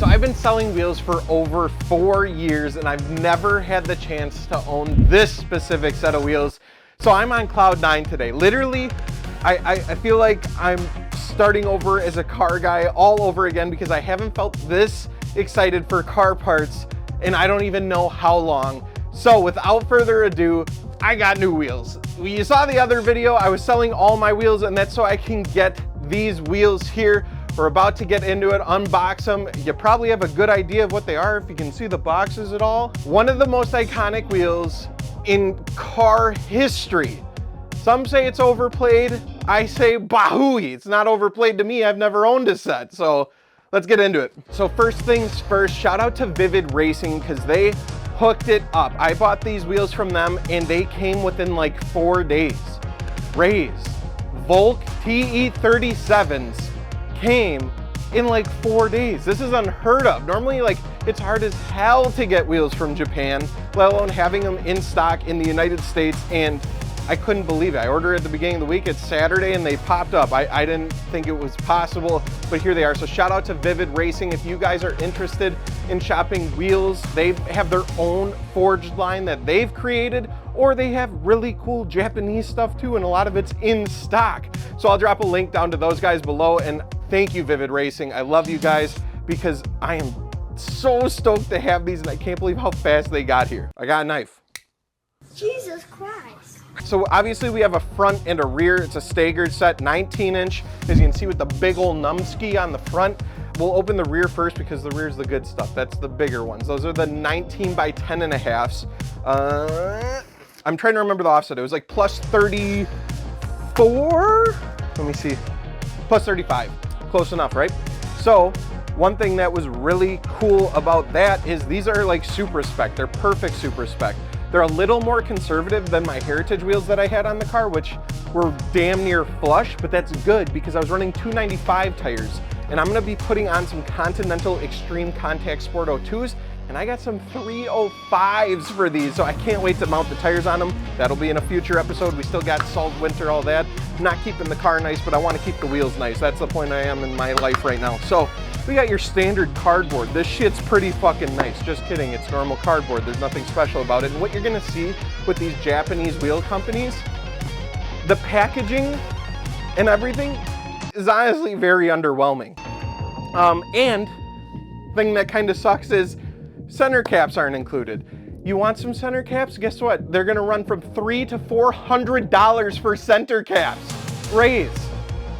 So I've been selling wheels for over 4 years and I've never had the chance to own this specific set of wheels. So I'm on cloud 9 today. Literally, I feel like I'm starting over as a car guy all over again because I haven't felt this excited for car parts and I don't even know how long. So without further ado, I got new wheels. You saw the other video, I was selling all my wheels and that's so I can get these wheels here. We're about to get into it, unbox them. You probably have a good idea of what they are if you can see the boxes at all. One of the most iconic wheels in car history. Some say it's overplayed. I say bahooey. It's not overplayed to me. I've never owned a set. So let's get into it. So first things first, shout out to Vivid Racing because they hooked it up. I bought these wheels from them and they came within like 4 days. Rays, Volk TE37s came in like 4 days. This is unheard of. Normally, like, it's hard as hell to get wheels from Japan, let alone having them in stock in the United States, and I couldn't believe it. I ordered at the beginning of the week, it's Saturday, and they popped up. I didn't think it was possible, but here they are. So shout out to Vivid Racing. If you guys are interested in shopping wheels, they have their own forged line that they've created, or they have really cool Japanese stuff too, and a lot of it's in stock. So I'll drop a link down to those guys below, and thank you, Vivid Racing. I love you guys because I am so stoked to have these, and I can't believe how fast they got here. I got a knife. Jesus Christ. So obviously we have a front and a rear. It's a staggered set, 19-inch, as you can see with the big old numbski on the front. We'll open the rear first because the rear is the good stuff. That's the bigger ones. Those are the 19 by 10.5s. I'm trying to remember the offset. It was like plus 34? Let me see. Plus 35. Close enough, right? So one thing that was really cool about that is these are like Supra spec. They're perfect Supra spec. They're a little more conservative than my Heritage wheels that I had on the car, which were damn near flush, but that's good because I was running 295 tires, and I'm gonna be putting on some Continental Extreme Contact Sport 02s, and I got some 305s for these, so I can't wait to mount the tires on them. That'll be in a future episode. We still got salt, winter, all that. Not keeping the car nice, but I wanna keep the wheels nice. That's the point I am in my life right now. So we got your standard cardboard. This shit's pretty fucking nice. Just kidding, it's normal cardboard. There's nothing special about it. And what you're gonna see with these Japanese wheel companies, the packaging and everything is honestly very underwhelming. And thing that kind of sucks is center caps aren't included. You want some center caps? Guess what? They're gonna run from $300 to $400 for center caps. Raise,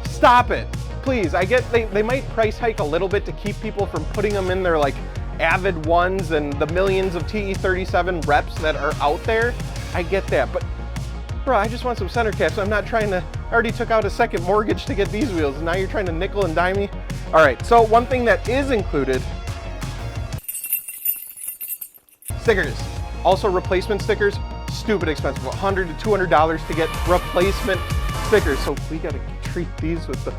stop it. Please, I get they might price hike a little bit to keep people from putting them in their like Avid ones and the millions of TE37 reps that are out there. I get that, but bro, I just want some center caps. I'm not trying to, I already took out a second mortgage to get these wheels and now you're trying to nickel and dime me? All right, so one thing that is included, stickers. Also replacement stickers, stupid expensive, $100 to $200 to get replacement stickers. So we gotta treat these with the,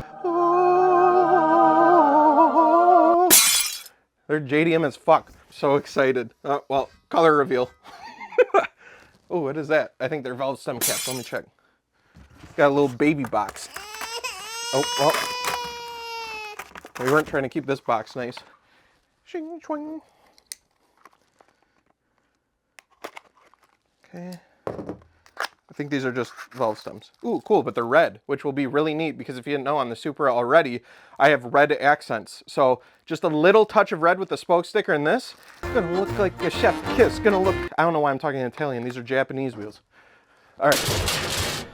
they're JDM as fuck. So excited. Well, color reveal. Oh, what is that? I think they're valve stem caps. Let me check. Got a little baby box. Oh, well. We weren't trying to keep this box nice. Shing, swing. Okay. I think these are just valve stems. Ooh, cool, but they're red, which will be really neat because if you didn't know, on the Supra already, I have red accents. So just a little touch of red with the spoke sticker in this, it's gonna look like a chef kiss. Gonna look, I don't know why I'm talking in Italian. These are Japanese wheels. All right,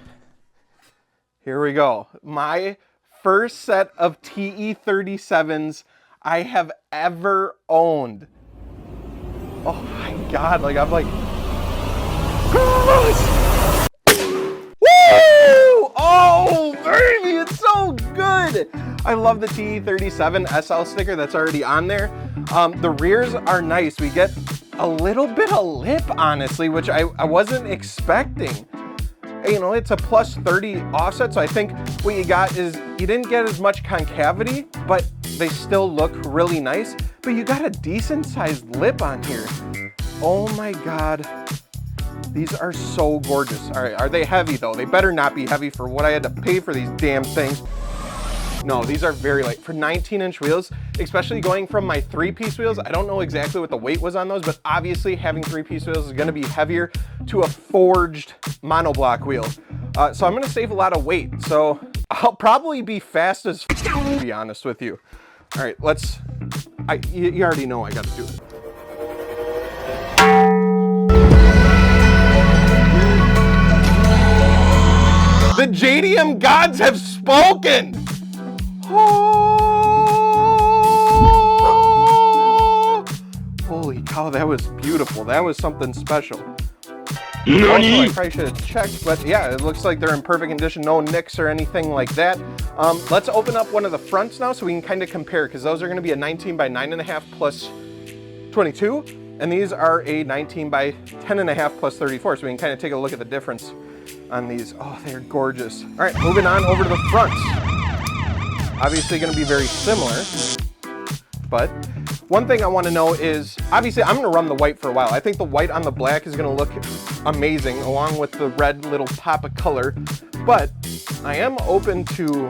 here we go. My first set of TE37s I have ever owned. Oh my God, like I'm like, woo! Oh baby, it's so good. I love the TE37 SL sticker that's already on there. The rears are nice. We get a little bit of lip, honestly, which I wasn't expecting. You know, it's a plus 30 offset, so I think what you got is you didn't get as much concavity, but they still look really nice. But you got a decent sized lip on here. Oh my God. These are so gorgeous. All right, are they heavy though? They better not be heavy for what I had to pay for these damn things. No, these are very light. For 19-inch wheels, especially going from my 3-piece wheels, I don't know exactly what the weight was on those, but obviously having 3-piece wheels is gonna be heavier to a forged monoblock wheel. So I'm gonna save a lot of weight. So I'll probably be fast as to be honest with you. All right, you already know I gotta do it. The JDM gods have spoken! Oh! Holy cow, that was beautiful. That was something special. Also, I probably should have checked, but yeah, it looks like they're in perfect condition. No nicks or anything like that. Let's open up one of the fronts now so we can kind of compare, because those are going to be a 19 by 9.5 plus 22, and these are a 19 by 10.5 plus 34, so we can kind of take a look at the difference on these. Oh, they're gorgeous. All right, moving on over to the fronts. Obviously going to be very similar, but one thing I want to know is, obviously I'm going to run the white for a while. I think the white on the black is going to look amazing along with the red little pop of color, but I am open to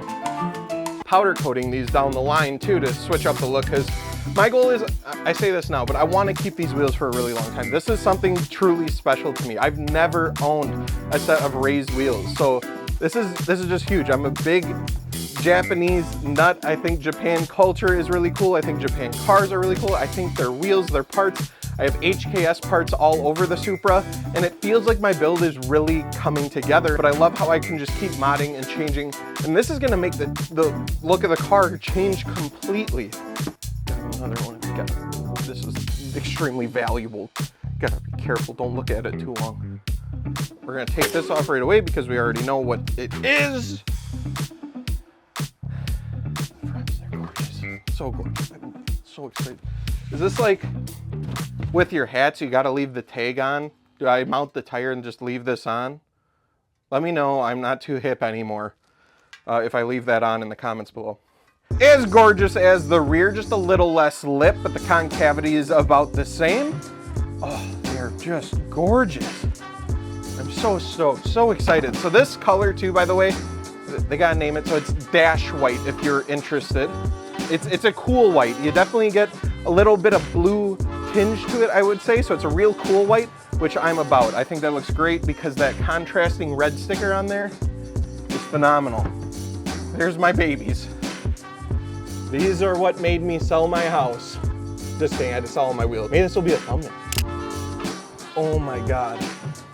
powder coating these down the line too to switch up the look, because my goal is, I say this now, but I want to keep these wheels for a really long time. This is something truly special to me. I've never owned a set of raised wheels, so this is just huge. I'm a big Japanese nut. I think Japan culture is really cool. I think Japan cars are really cool. I think their wheels, their parts. I have HKS parts all over the Supra, and it feels like my build is really coming together, but I love how I can just keep modding and changing, and this is gonna make the look of the car change completely. Another one. This is extremely valuable. Gotta be careful, don't look at it too long. We're gonna take this off right away because we already know what it is. They're gorgeous. So gorgeous. I'm so excited. Is this like with your hats, you gotta leave the tag on? Do I mount the tire and just leave this on? Let me know, I'm not too hip anymore if I leave that on in the comments below. As gorgeous as the rear, just a little less lip, but the concavity is about the same. Oh, they're just gorgeous. I'm so stoked, so excited. So this color too, by the way, they gotta name it, so it's Dash White if you're interested. It's a cool white. You definitely get a little bit of blue tinge to it, I would say, so it's a real cool white, which I'm about. I think that looks great because that contrasting red sticker on there is phenomenal. There's my babies. These are what made me sell my house. Just saying, I had to sell all my wheels. Maybe this will be a thumbnail. Oh my God,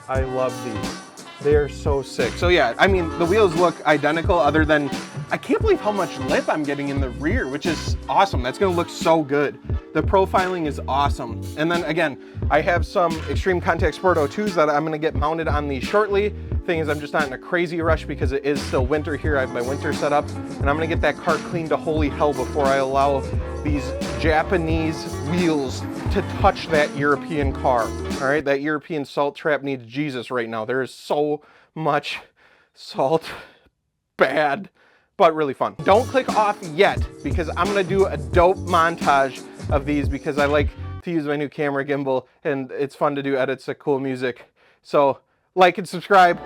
I love these. They are so sick. So yeah, I mean, the wheels look identical other than, I can't believe how much lip I'm getting in the rear, which is awesome. That's gonna look so good. The profiling is awesome. And then again, I have some Extreme Contact Sport 02s that I'm gonna get mounted on these shortly. Thing is, I'm just not in a crazy rush because it is still winter here. I have my winter set up, and I'm gonna get that car cleaned to holy hell before I allow these Japanese wheels to touch that European car. All right, that European salt trap needs Jesus right now. There is so much salt, bad, but really fun. Don't click off yet because I'm gonna do a dope montage of these because I like to use my new camera gimbal and it's fun to do edits of cool music. So like and subscribe.